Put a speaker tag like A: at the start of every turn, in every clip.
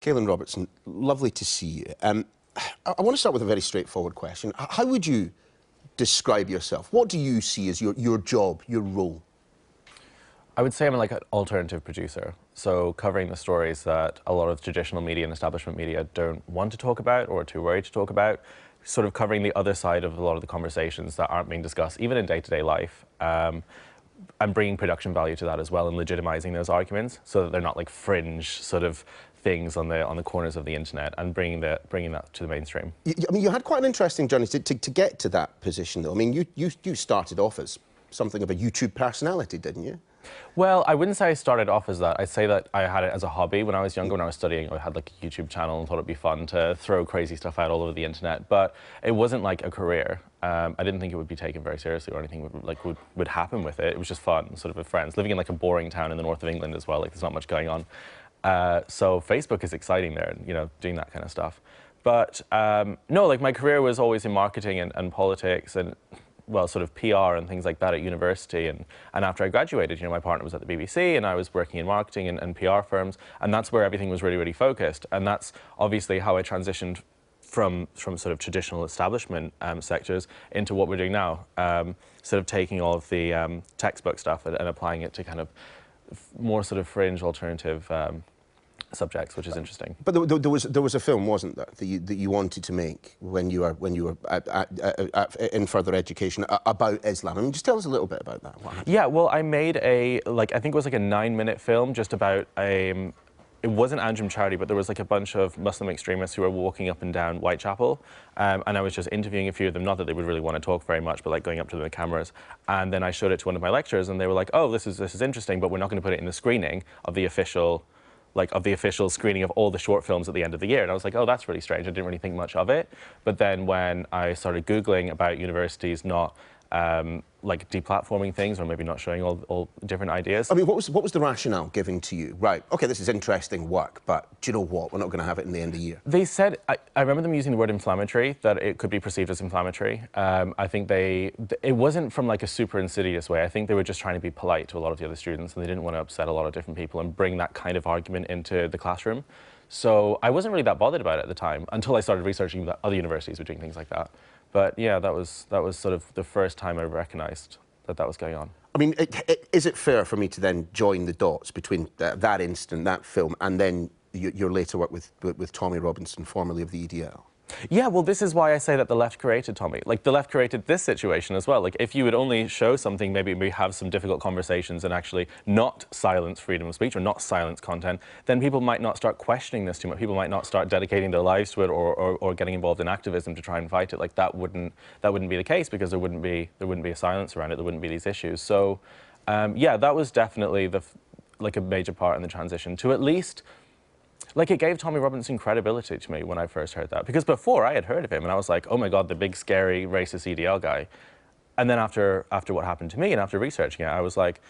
A: Caolan Robertson, lovely to see you. I want to start with a very straightforward question. How would you describe yourself? What do you see as your job, your role?
B: I would say I'm like an alternative producer, so covering the stories that a lot of traditional media and establishment media don't want to talk about or are too worried to talk about, sort of covering the other side of a lot of the conversations that aren't being discussed, even in day-to-day life, and bringing production value to that as well and legitimizing those arguments so that they're not like fringe sort of things on the corners of the internet, and bringing that to the mainstream.
A: I mean, you had quite an interesting journey to get to that position, though. I mean, you started off as something of a YouTube personality, didn't you?
B: Well, I wouldn't say I started off as that. I'd say that I had it as a hobby. When I was younger, when I was studying, I had like a YouTube channel and thought it'd be fun to throw crazy stuff out all over the internet. But it wasn't like a career. I didn't think it would be taken very seriously or anything would happen with it. It was just fun, sort of with friends. Living in like a boring town in the north of England as well, like there's not much going on. So Facebook is exciting there, you know, doing that kind of stuff. But no, like my career was always in marketing and politics and, well, sort of PR and things like that at university. And after I graduated, you know, my partner was at the BBC and I was working in marketing and PR firms, and that's where everything was really, really focused. And that's obviously how I transitioned from sort of traditional establishment sectors into what we're doing now, sort of taking all of the textbook stuff and applying it to kind of more sort of fringe alternative subjects, which is interesting.
A: But there was a film, wasn't there, that you wanted to make when you were in further education about Islam? I mean, just tell us a little bit about that.
B: Yeah, well, I made I think it was like a 9-minute film just about it wasn't Anjum Charity, but there was like a bunch of Muslim extremists who were walking up and down Whitechapel, and I was just interviewing a few of them, not that they would really want to talk very much, but like going up to them with cameras. And then I showed it to one of my lecturers, and they were like, oh, this is interesting, but we're not going to put it in the screening of the official screening of all the short films at the end of the year. And I was like, oh, that's really strange. I didn't really think much of it. But then when I started Googling about universities not like deplatforming things, or maybe not showing all different ideas.
A: I mean, what was the rationale given to you? Right, okay, this is interesting work, but do you know what? We're not going to have it in the end of the year.
B: They said, I remember them using the word inflammatory, that it could be perceived as inflammatory. I think it wasn't from like a super insidious way. I think they were just trying to be polite to a lot of the other students, and they didn't want to upset a lot of different people and bring that kind of argument into the classroom. So I wasn't really that bothered about it at the time until I started researching that other universities were doing things like that. But yeah, that was sort of the first time I recognized that was going on.
A: I mean, is it fair for me to then join the dots between that instant, that film, and then your later work with Tommy Robinson, formerly of the EDL?
B: Yeah, well, this is why I say that the left created Tommy. Like, the left created this situation as well. Like, if you would only show something, maybe we have some difficult conversations and actually not silence freedom of speech or not silence content, then people might not start questioning this too much. People might not start dedicating their lives to it or getting involved in activism to try and fight it. Like, that wouldn't be the case, because there wouldn't be a silence around it. There wouldn't be these issues. So, yeah, that was definitely like a major part in the transition to at least. Like, it gave Tommy Robinson credibility to me when I first heard that. Because before, I had heard of him, and I was like, oh my God, the big, scary, racist EDL guy. And then after what happened to me, and after researching it, I was like,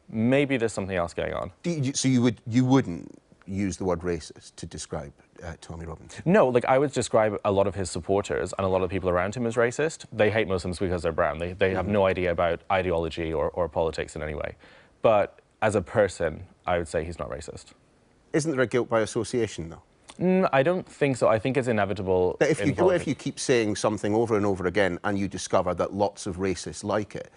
B: maybe there's something else going on.
A: So you wouldn't use the word racist to describe Tommy Robinson?
B: No, like, I would describe a lot of his supporters and a lot of people around him as racist. They hate Muslims because they're brown. They have no idea about ideology or politics in any way. But as a person, I would say he's not racist.
A: Isn't there a guilt by association, though?
B: I don't think so. I think it's inevitable.
A: That if you keep saying something over and over again and you discover that lots of racists like it,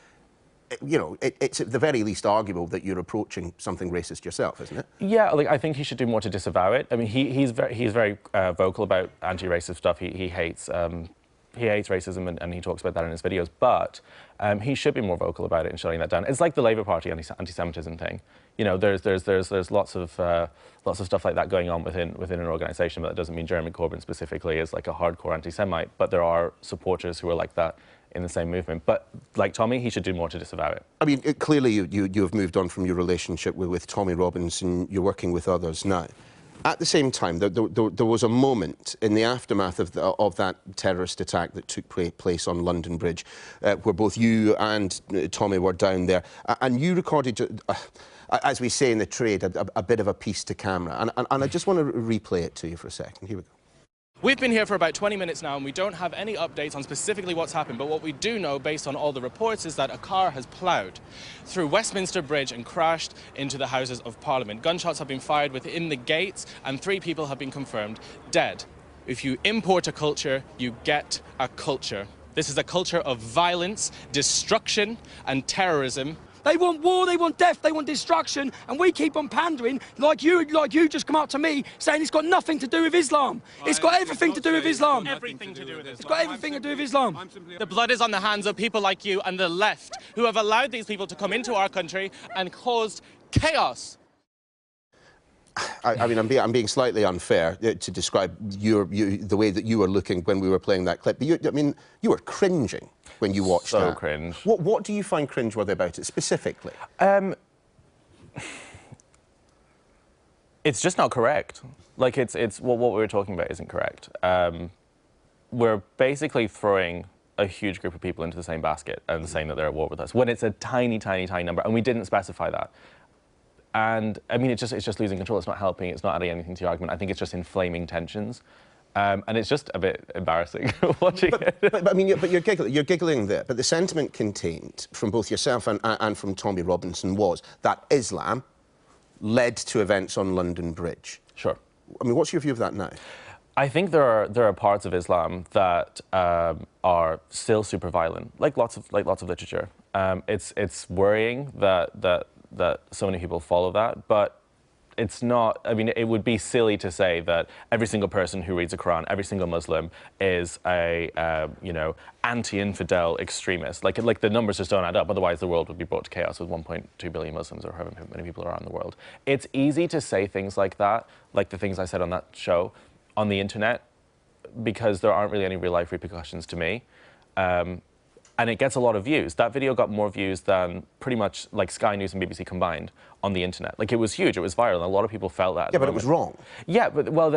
A: you know, it's at the very least arguable that you're approaching something racist yourself, isn't it? Yeah,
B: like, I think he should do more to disavow it. I mean, he's very vocal about anti-racist stuff. He hates racism, and he talks about that in his videos, but he should be more vocal about it and shutting that down. It's like the Labour Party anti-Semitism thing. You know, there's lots of stuff like that going on within an organisation, but that doesn't mean Jeremy Corbyn specifically is like a hardcore anti-Semite. But there are supporters who are like that in the same movement. But like Tommy, he should do more to disavow it.
A: I mean, clearly you have moved on from your relationship with Tommy Robinson. You're working with others now. At the same time, there was a moment in the aftermath of that terrorist attack that took place on London Bridge, where both you and Tommy were down there, and you recorded, as we say in the trade, a bit of a piece to camera. And I just want to replay it to you for a second. Here we go.
C: We've been here for about 20 minutes now and we don't have any updates on specifically what's happened, but what we do know based on all the reports is that a car has ploughed through Westminster Bridge and crashed into the Houses of Parliament. Gunshots have been fired within the gates and 3 people have been confirmed dead. If you import a culture, you get a culture. This is a culture of violence, destruction and terrorism.
D: They want war, they want death, they want destruction, and we keep on pandering like you just come up to me saying it's got nothing to do with Islam. It's got everything to do with Islam.
C: Everything to do with Islam.
D: It's got everything to do with Islam.
C: The blood is on the hands of people like you and the left who have allowed these people to come into our country and caused chaos.
A: I mean, I'm being slightly unfair to describe the way that you were looking when we were playing that clip. But I mean, you were cringing when you watched that.
B: So cringe.
A: What do you find cringeworthy about it specifically?
B: It's just not correct. Like, it's what we were talking about isn't correct. We're basically throwing a huge group of people into the same basket and saying that they're at war with us when it's a tiny, tiny, tiny number, and we didn't specify that. And I mean, it's just losing control. It's not helping. It's not adding anything to your argument. I think it's just inflaming tensions, and it's just a bit embarrassing watching it.
A: But I mean, you're giggling there. But the sentiment contained from both yourself and from Tommy Robinson was that Islam led to events on London Bridge.
B: Sure.
A: I mean, what's your view of that now?
B: I think there are parts of Islam that are still super violent, like lots of literature. It's worrying that so many people follow that, but it's not. I mean, it would be silly to say that every single person who reads the Quran, every single Muslim, is a anti-infidel extremist. Like the numbers just don't add up. Otherwise, the world would be brought to chaos with 1.2 billion Muslims or however many people are around the world. It's easy to say things like that, like the things I said on that show, on the internet, because there aren't really any real-life repercussions to me. And it gets a lot of views. That video got more views than pretty much like Sky News and BBC combined on the internet. Like, it was huge, it was viral, and a lot of people felt that.
A: Yeah, but it was wrong.
B: Yeah, but well,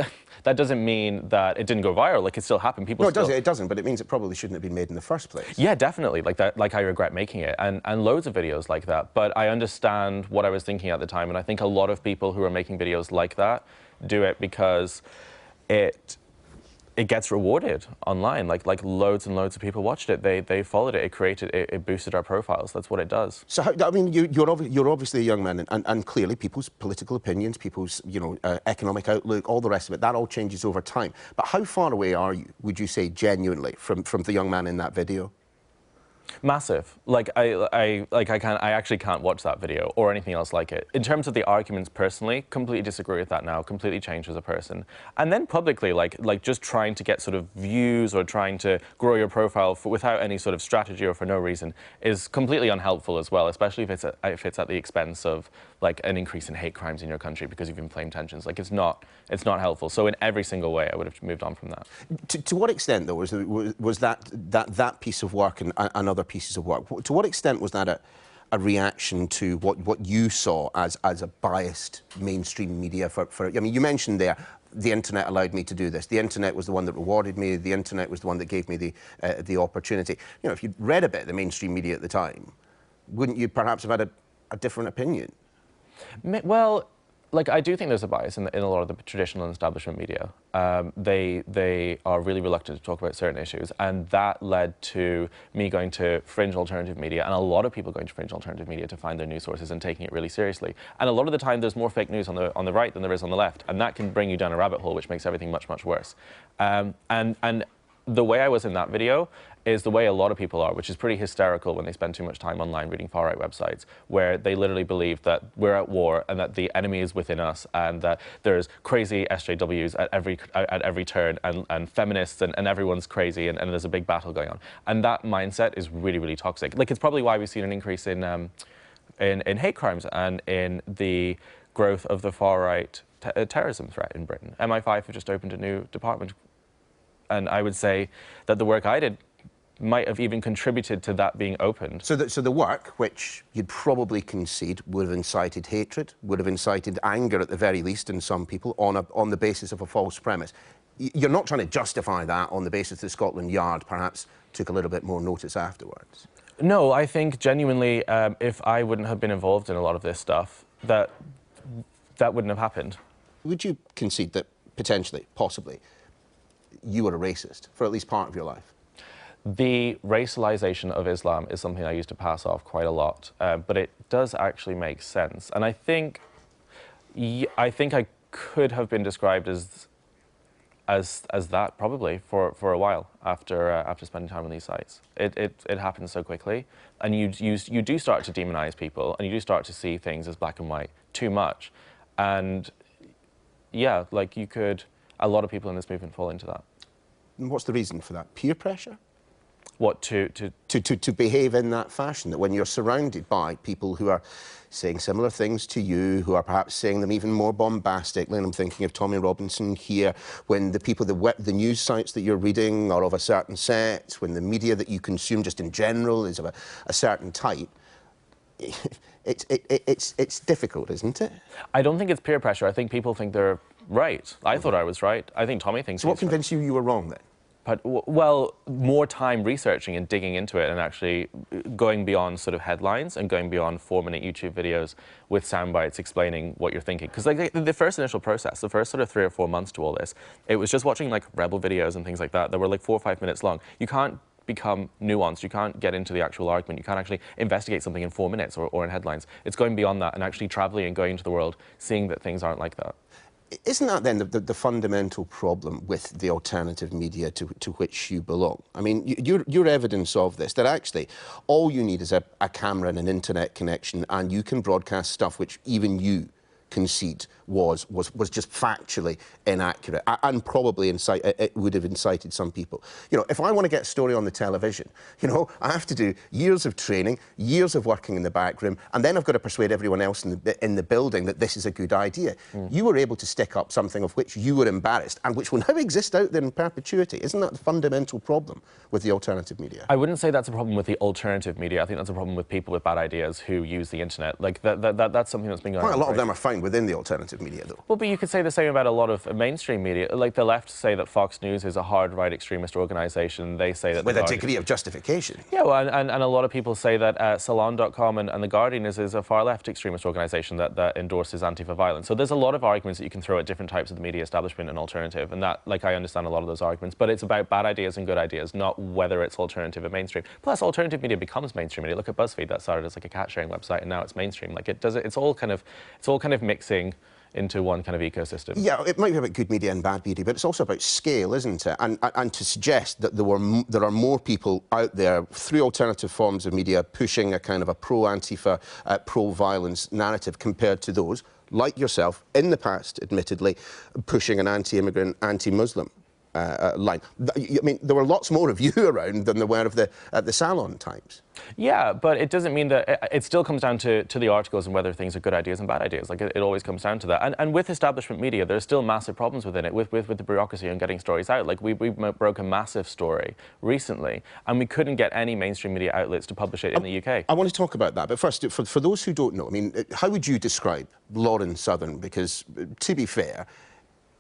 B: that doesn't mean that it didn't go viral. Like, it still happened. People.
A: No, it doesn't. But it means it probably shouldn't have been made in the first place.
B: Yeah, definitely. Like that. Like, I regret making it, and loads of videos like that. But I understand what I was thinking at the time, and I think a lot of people who are making videos like that do it because it gets rewarded online. Like loads and loads of people watched it. They followed it. It boosted our profiles. That's what it does.
A: So I mean, you're obviously a young man, and clearly people's political opinions, people's economic outlook, all the rest of it, that all changes over time. But how far away are you, would you say, genuinely, from the young man in that video?
B: Massive. Like I actually can't watch that video or anything else like it. In terms of the arguments personally, completely disagree with that now, completely changed as a person. And then publicly, like just trying to get sort of views or trying to grow your profile without any sort of strategy or for no reason is completely unhelpful as well, especially if it's at the expense of like an increase in hate crimes in your country because you've inflamed tensions. Like, it's not helpful. So in every single way, I would have moved on from that.
A: To what extent, though, was that piece of work and other pieces of work, to what extent was that a reaction to what you saw as a biased mainstream media for I mean, you mentioned there, the internet allowed me to do this. The internet was the one that rewarded me. The internet was the one that gave me the opportunity. You know, if you'd read a bit of the mainstream media at the time, wouldn't you perhaps have had a different opinion?
B: Well, like, I do think there's a bias in a lot of the traditional and establishment media. They are really reluctant to talk about certain issues, and that led to me going to fringe alternative media, and a lot of people going to fringe alternative media to find their news sources and taking it really seriously. And a lot of the time, there's more fake news on the right than there is on the left, and that can bring you down a rabbit hole, which makes everything much, much worse. And the way I was in that video is the way a lot of people are, which is pretty hysterical when they spend too much time online reading far-right websites, where they literally believe that we're at war and that the enemy is within us and that there's crazy SJWs at every turn and feminists and everyone's crazy and there's a big battle going on. And that mindset is really, really toxic. Like, it's probably why we've seen an increase in hate crimes and in the growth of the far-right terrorism threat in Britain. MI5 have just opened a new department. And I would say that the work I did might have even contributed to that being opened. So
A: the work, which you'd probably concede would have incited hatred, would have incited anger at the very least in some people on the basis of a false premise. You're not trying to justify that on the basis that Scotland Yard perhaps took a little bit more notice afterwards?
B: No, I think genuinely, if I wouldn't have been involved in a lot of this stuff, that wouldn't have happened.
A: Would you concede that potentially, possibly, you were a racist for at least part of your life?
B: The racialization of Islam is something I used to pass off quite a lot, but it does actually make sense. And I think I could have been described as that probably for a while after spending time on these sites. It happens so quickly, and you do start to demonize people, and you do start to see things as black and white too much, and yeah, like a lot of people in this movement fall into that.
A: And what's the reason for that? Peer pressure?
B: What
A: to behave in that fashion, that when you're surrounded by people who are saying similar things to you, who are perhaps saying them even more bombastically, and I'm thinking of Tommy Robinson here, when the people, the news sites that you're reading are of a certain set, when the media that you consume just in general is of a certain type, it's difficult, isn't it?
B: I don't think it's peer pressure. I think people think they're right. I thought I was right. I think Tommy thinks.
A: So what convinced you you were wrong then?
B: But, well, more time researching and digging into it and actually going beyond sort of headlines and going beyond 4-minute YouTube videos with sound bites explaining what you're thinking. Because like the first initial process, the first sort of 3 or 4 months to all this, it was just watching like rebel videos and things like that were like 4 or 5 minutes long. You can't become nuanced, you can't get into the actual argument, you can't actually investigate something in 4 minutes or in headlines. It's going beyond that and actually traveling and going into the world, seeing that things aren't like that.
A: Isn't that then the fundamental problem with the alternative media to which you belong? I mean, you're evidence of this, that actually all you need is a camera and an internet connection, and you can broadcast stuff which even you concede was just factually inaccurate and probably it would have incited some people. You know, if I want to get a story on the television, you know, I have to do years of training, years of working in the back room, and then I've got to persuade everyone else in the building that this is a good idea. You were able to stick up something of which you were embarrassed and which will now exist out there in perpetuity. Isn't that the fundamental problem with the alternative media?
B: I wouldn't say that's a problem with the alternative media. I think that's a problem with people with bad ideas who use the internet. Like that's something that's been going on.
A: Quite a lot of them are found within the alternative media, though.
B: Well, but you could say the same about a lot of mainstream media. Like the left say that Fox News is a hard-right extremist organisation. They say that...
A: With a degree of justification.
B: Yeah, well, and a lot of people say that Salon.com and The Guardian is a far-left extremist organisation that endorses Antifa violence. So there's a lot of arguments that you can throw at different types of the media establishment and alternative, and that, like, I understand a lot of those arguments, but it's about bad ideas and good ideas, not whether it's alternative or mainstream. Plus, alternative media becomes mainstream media. Look at BuzzFeed, that started as like a cat-sharing website, and now it's mainstream. Like, it's all kind of mixing into one kind of ecosystem. Yeah,
A: it might be about good media and bad media, but it's also about scale, isn't it? And to suggest that there are more people out there through alternative forms of media pushing a kind of a pro-Antifa, pro-violence narrative compared to those, like yourself, in the past, admittedly, pushing an anti-immigrant, anti-Muslim line. I mean, there were lots more of you around than there were of the Salon types.
B: Yeah, but it doesn't mean that... It still comes down to the articles and whether things are good ideas and bad ideas. Like, it always comes down to that. And with establishment media, there's still massive problems within it, with the bureaucracy and getting stories out. Like, we broke a massive story recently, and we couldn't get any mainstream media outlets to publish it in the UK.
A: I want to talk about that, but first, for those who don't know, I mean, how would you describe Lauren Southern? Because, to be fair,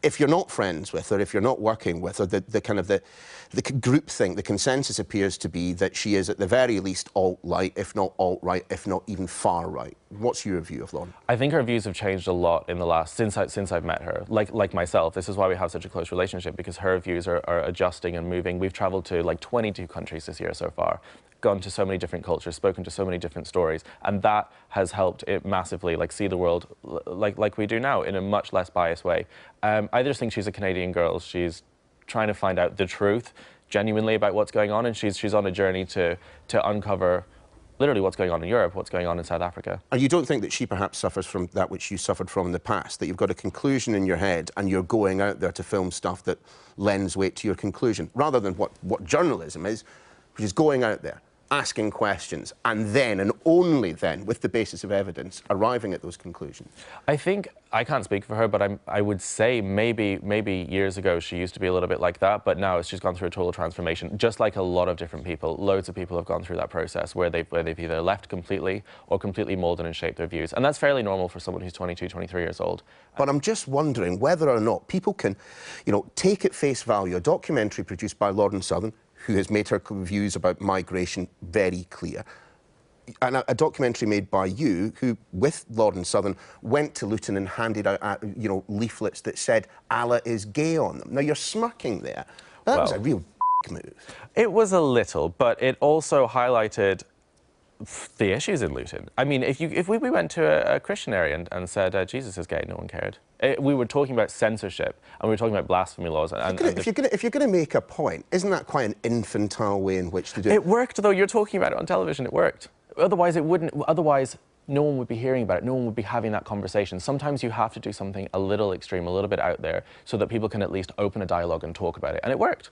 A: if you're not friends with her, if you're not working with her, the groupthink, the consensus appears to be that she is at the very least alt-right, if not alt-right, if not even far-right. What's your view of Lauren?
B: I think her views have changed a lot in the last, since I've met her. Like myself, this is why we have such a close relationship, because her views are adjusting and moving. We've travelled to like 22 countries this year so far, gone to so many different cultures, spoken to so many different stories, and that has helped it massively, like, see the world like we do now in a much less biased way. I just think she's a Canadian girl. She's trying to find out the truth genuinely about what's going on, and she's on a journey to uncover literally what's going on in Europe, what's going on in South Africa.
A: And you don't think that she perhaps suffers from that which you suffered from in the past, that you've got a conclusion in your head and you're going out there to film stuff that lends weight to your conclusion, rather than what journalism is, which is going out there, asking questions, and then, and only then, with the basis of evidence, arriving at those conclusions?
B: I think, I can't speak for her, but I would say maybe years ago she used to be a little bit like that, but now she's gone through a total transformation, just like a lot of different people. Loads of people have gone through that process where they've either left completely or completely moulded and shaped their views. And that's fairly normal for someone who's 22, 23 years old.
A: But I'm just wondering whether or not people can, you know, take at face value a documentary produced by Lauren Southern, who has made her views about migration very clear, a documentary made by you, who, with Lauren Southern, went to Luton and handed out, you know, leaflets that said Allah is gay on them. Now, you're smirking there. That was a real move.
B: It was a little, but it also highlighted the issues in Luton. I mean, if we went to a Christian area and said Jesus is gay, no one cared. We were talking about censorship, and we were talking about blasphemy laws.
A: If you're going to make a point, isn't that quite an infantile way in which to do it?
B: It worked, though. You're talking about it on television. It worked. Otherwise, it wouldn't. Otherwise, no one would be hearing about it. No one would be having that conversation. Sometimes you have to do something a little extreme, a little bit out there, so that people can at least open a dialogue and talk about it. And it worked.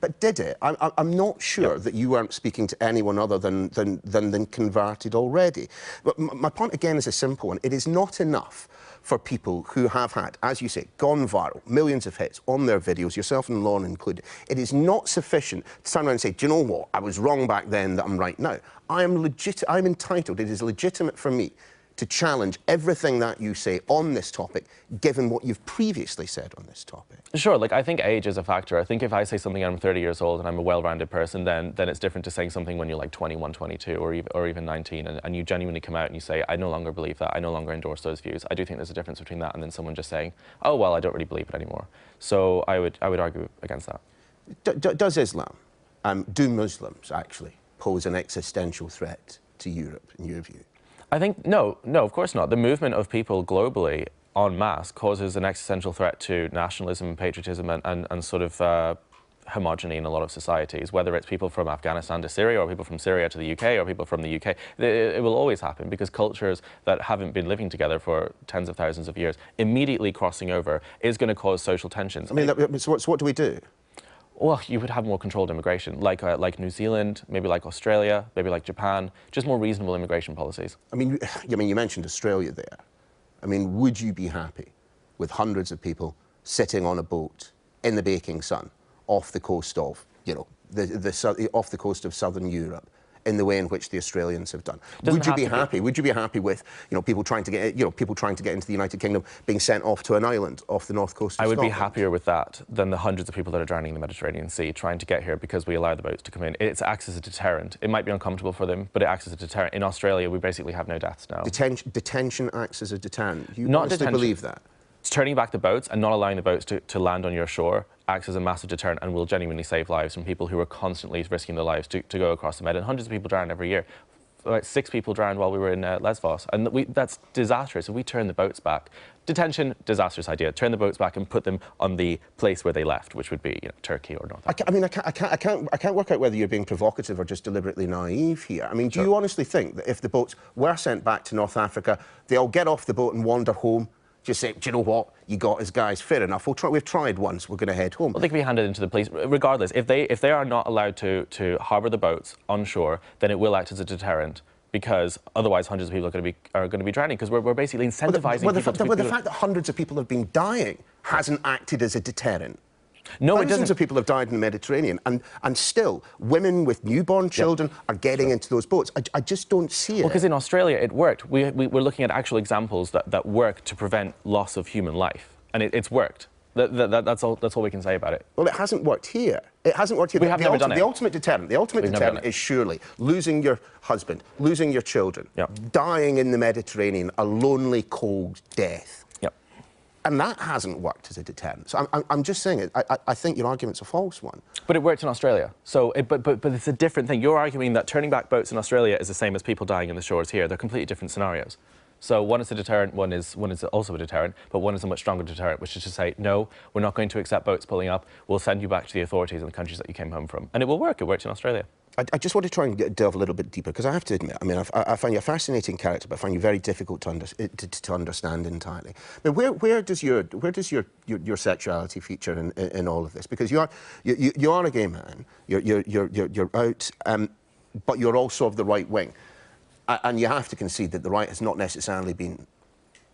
A: But did it? I'm not sure that you weren't speaking to anyone other than converted already. But my point again is a simple one. It is not enough for people who have had, as you say, gone viral, millions of hits on their videos, yourself and Lauren included. It is not sufficient to turn around and say, do you know what? I was wrong back then, that I'm right now. I'm entitled, it is legitimate for me to challenge everything that you say on this topic, given what you've previously said on this topic.
B: Sure, like, I think age is a factor. I think if I say something and I'm 30 years old and I'm a well-rounded person, then it's different to saying something when you're like 21, 22, or even 19, and you genuinely come out and you say, I no longer believe that, I no longer endorse those views. I do think there's a difference between that and then someone just saying, oh, well, I don't really believe it anymore. So I would argue against that.
A: Does Islam, do Muslims actually pose an existential threat to Europe, in your view?
B: I think, no, of course not. The movement of people globally en masse causes an existential threat to nationalism, patriotism, and sort of homogeny in a lot of societies, whether it's people from Afghanistan to Syria, or people from Syria to the UK, or people from the UK. It will always happen, because cultures that haven't been living together for tens of thousands of years, immediately crossing over is going to cause social tensions.
A: I mean, so what do we do?
B: Well, you would have more controlled immigration, like New Zealand, maybe like Australia, maybe like Japan, just more reasonable immigration policies.
A: I mean, you mentioned Australia there. I mean, would you be happy with hundreds of people sitting on a boat in the baking sun off the coast of, you know, off the coast of southern Europe, in the way in which the Australians have done? Would you be happy? Would you be happy with, you know, people trying to get into the United Kingdom being sent off to an island off the north coast of Scotland?
B: I would be happier with that than the hundreds of people that are drowning in the Mediterranean Sea trying to get here because we allow the boats to come in. It acts as a deterrent. It might be uncomfortable for them, but it acts as a deterrent. In Australia, we basically have no deaths now.
A: Detention acts as a deterrent. You honestly believe that?
B: It's turning back the boats and not allowing the boats to land on your shore acts as a massive deterrent and will genuinely save lives from people who are constantly risking their lives to go across the Med. And hundreds of people drown every year. About 6 people drowned while we were in Lesbos. And that's disastrous. If we turn the boats back, detention, disastrous idea. Turn the boats back and put them on the place where they left, which would be, you know, Turkey or North Africa.
A: I can't work out whether you're being provocative or just deliberately naive here. I mean, do you honestly think that if the boats were sent back to North Africa, they'll get off the boat and wander home? Just say, do you know what? You got us, guys. Fair enough. We've tried once. We're going to head home.
B: Well, they can be handed into the police. Regardless, if they are not allowed to harbour the boats on shore, then it will act as a deterrent, because otherwise hundreds of people are going to be drowning, because we're basically incentivizing people.
A: The fact that hundreds of people have been dying hasn't acted as a deterrent.
B: No, it doesn't.
A: Thousands of people have died in the Mediterranean, and still, women with newborn children are getting into those boats. I just don't see it.
B: Well, because in Australia it worked. We're looking at actual examples that work to prevent loss of human life, and it's worked. That's all we can say about it.
A: Well, it hasn't worked here. It hasn't worked here.
B: We have never done it.
A: The ultimate deterrent is surely losing your husband, losing your children, dying in the Mediterranean, a lonely, cold death. And that hasn't worked as a deterrent. So I'm just saying, I think your argument's a false one.
B: But it worked in Australia. So, but it's a different thing. You're arguing that turning back boats in Australia is the same as people dying in the shores here. They're completely different scenarios. So one is a deterrent, one is also a deterrent, but one is a much stronger deterrent, which is to say, no, we're not going to accept boats pulling up. We'll send you back to the authorities in the countries that you came home from. And it will work. It worked in Australia.
A: I just want to try and delve a little bit deeper, because I have to admit, I mean, I find you a fascinating character, but I find you very difficult to understand entirely. But where does your sexuality feature in all of this? Because you are a gay man, you're out, but you're also of the right wing, and you have to concede that the right has not necessarily been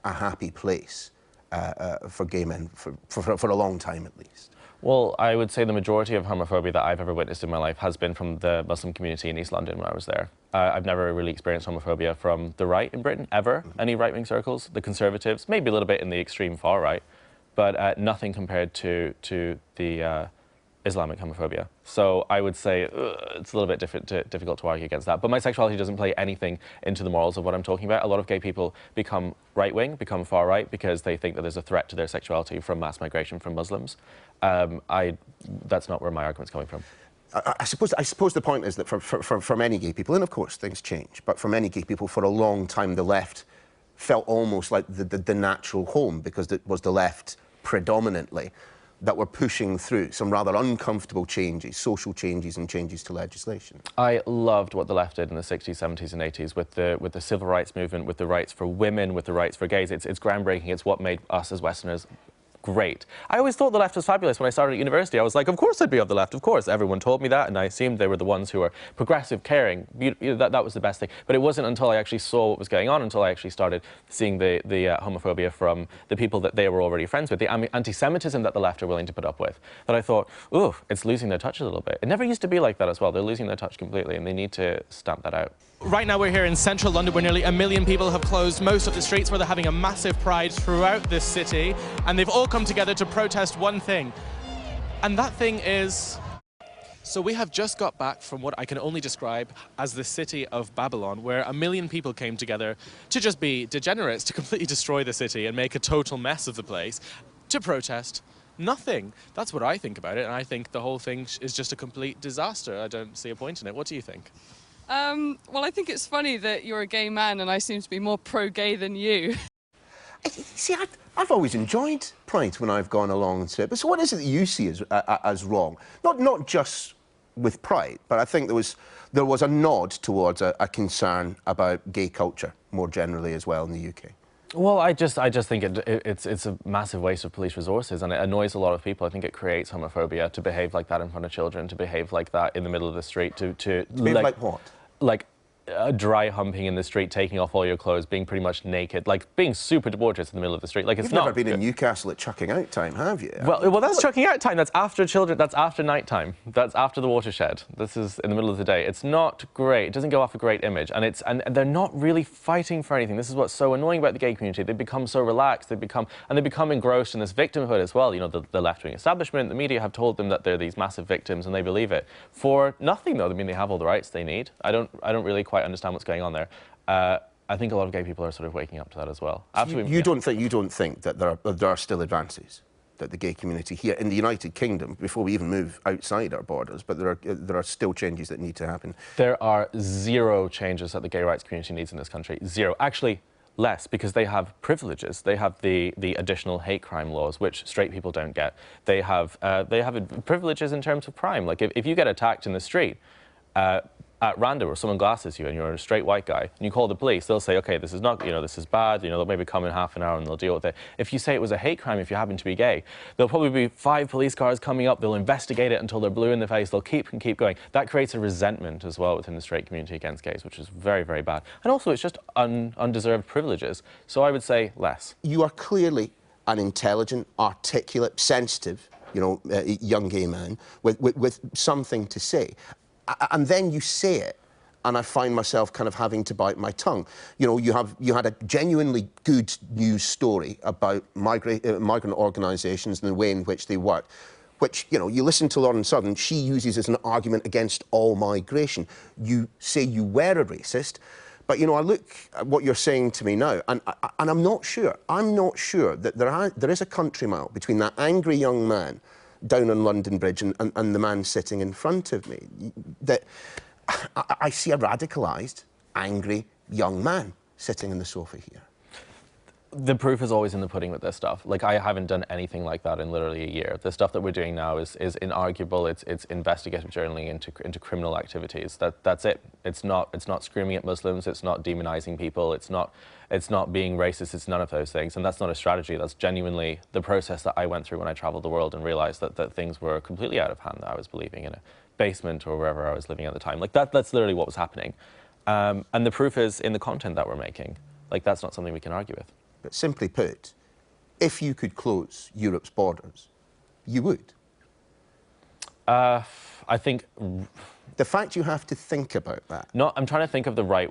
A: a happy place for gay men for a long time at least.
B: Well, I would say the majority of homophobia that I've ever witnessed in my life has been from the Muslim community in East London when I was there. I've never really experienced homophobia from the right in Britain, ever. Any right-wing circles, the Conservatives, maybe a little bit in the extreme far right, but nothing compared to the Islamic homophobia. So I would say it's a little bit difficult to argue against that. But my sexuality doesn't play anything into the morals of what I'm talking about. A lot of gay people become right-wing, become far-right, because they think that there's a threat to their sexuality from mass migration from Muslims. That's not where my argument's coming from.
A: I suppose the point is that for many gay people, and of course things change, but for many gay people, for a long time, the left felt almost like the natural home, because it was the left predominantly that were pushing through some rather uncomfortable changes, social changes and changes to legislation.
B: I loved what the left did in the 60s, 70s and 80s with the civil rights movement, with the rights for women, with the rights for gays. It's groundbreaking. It's what made us as Westerners great. I always thought the left was fabulous. When I started at university, I was like, of course I'd be of the left, of course. Everyone told me that, and I assumed they were the ones who were progressive, caring. That was the best thing. But it wasn't until I actually saw what was going on, until I actually started seeing the homophobia from the people that they were already friends with, the anti-Semitism that the left are willing to put up with, that I thought, ooh, it's losing their touch a little bit. It never used to be like that as well. They're losing their touch completely, and they need to stamp that out.
C: Right now we're here in central London, where nearly 1 million people have closed most of the streets, where they're having a massive pride throughout this city, and they've all come together to protest one thing, and that thing is... So we have just got back from what I can only describe as the city of Babylon, where 1 million people came together to just be degenerates, to completely destroy the city and make a total mess of the place, to protest nothing. That's what I think about it, and I think the whole thing is just a complete disaster. I don't see a point in it. What do you think?
E: Well, I think it's funny that you're a gay man and I seem to be more pro-gay than you.
A: See, I've always enjoyed Pride when I've gone along to it. But so what is it that you see as wrong? Not just with Pride, but I think there was a nod towards a concern about gay culture more generally as well in the UK.
B: Well, I just think it's a massive waste of police resources, and it annoys a lot of people. I think it creates homophobia to behave like that in front of children, to behave like that in the middle of the street, to
A: behave like what?
B: Like dry humping in the street, taking off all your clothes, being pretty much naked, like being super debaucherous in the middle of the street. Like, it's
A: You've never been in Newcastle at chucking out time, have you?
B: Well, that's chucking out time. That's after children. That's after night time. That's after the watershed. This is in the middle of the day. It's not great. It doesn't go off a great image, and they're not really fighting for anything. This is what's so annoying about the gay community. They become so relaxed. They become engrossed in this victimhood as well. You know, the left-wing establishment, the media have told them that they're these massive victims, and they believe it for nothing. Though, I mean, they have all the rights they need. I don't really quite understand what's going on there. I think a lot of gay people are sort of waking up to that as well.
A: You don't think that there are still advances that the gay community here in the United Kingdom, before we even move outside our borders, but there are still changes that need to happen?
B: There are zero changes that the gay rights community needs in this country. Zero. Actually, less, because they have privileges. They have the additional hate crime laws, which straight people don't get. They have privileges in terms of crime. Like, if you get attacked in the street, at random, or someone glasses you and you're a straight white guy and you call the police, they'll say, okay, this is not, this is bad, they'll maybe come in half an hour and they'll deal with it. If you say it was a hate crime, if you happen to be gay, there'll probably be 5 police cars coming up, they'll investigate it until they're blue in the face, they'll keep going. That creates a resentment as well within the straight community against gays, which is very, very bad. And also, it's just undeserved privileges. So I would say less. You are clearly an intelligent, articulate, sensitive, young gay man with something to say. And then you say it, and I find myself kind of having to bite my tongue. You had a genuinely good news story about migrant organisations and the way in which they work, which, you listen to Lauren Southern, she uses as an argument against all migration. You say you were a racist, but, I look at what you're saying to me now, and I'm not sure that there is a country mile between that angry young man down on London Bridge and the man sitting in front of me, that I see a radicalised, angry young man sitting on the sofa here. The proof is always in the pudding with this stuff. Like, I haven't done anything like that in literally a year. The stuff that we're doing now is inarguable. It's investigative journaling into criminal activities. That's it. It's not screaming at Muslims. It's not demonizing people. It's not being racist. It's none of those things. And that's not a strategy. That's genuinely the process that I went through when I traveled the world and realized that things were completely out of hand, that I was believing in a basement or wherever I was living at the time. Like, that's literally what was happening. And the proof is in the content that we're making. Like, that's not something we can argue with. But simply put, if you could close Europe's borders, you would? I think
A: The fact you have to think about that.
B: No, I'm trying to think of the right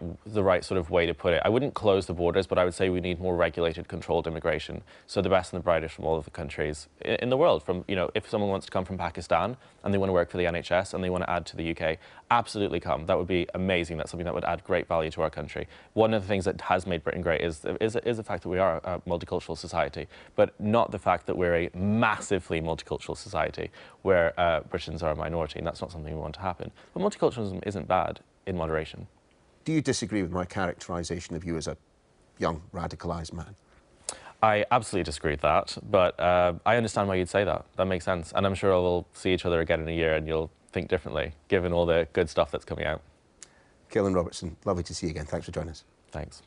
B: sort of way to put it. I wouldn't close the borders, but I would say we need more regulated, controlled immigration. So the best and the brightest from all of the countries in the world. From, you know, if someone wants to come from Pakistan and they want to work for the NHS and they want to add to the UK, absolutely come. That would be amazing. That's something that would add great value to our country. One of the things that has made Britain great is the fact that we are a multicultural society, but not the fact that we're a massively multicultural society where Britons are a minority, and that's not something we want to happen. But multiculturalism isn't bad in moderation.
A: Do you disagree with my characterisation of you as a young, radicalised man?
B: I absolutely disagree with that, but I understand why you'd say that. That makes sense. And I'm sure we'll see each other again in a year and you'll think differently, given all the good stuff that's coming out.
A: Caolan Robertson, lovely to see you again. Thanks for joining us.
B: Thanks.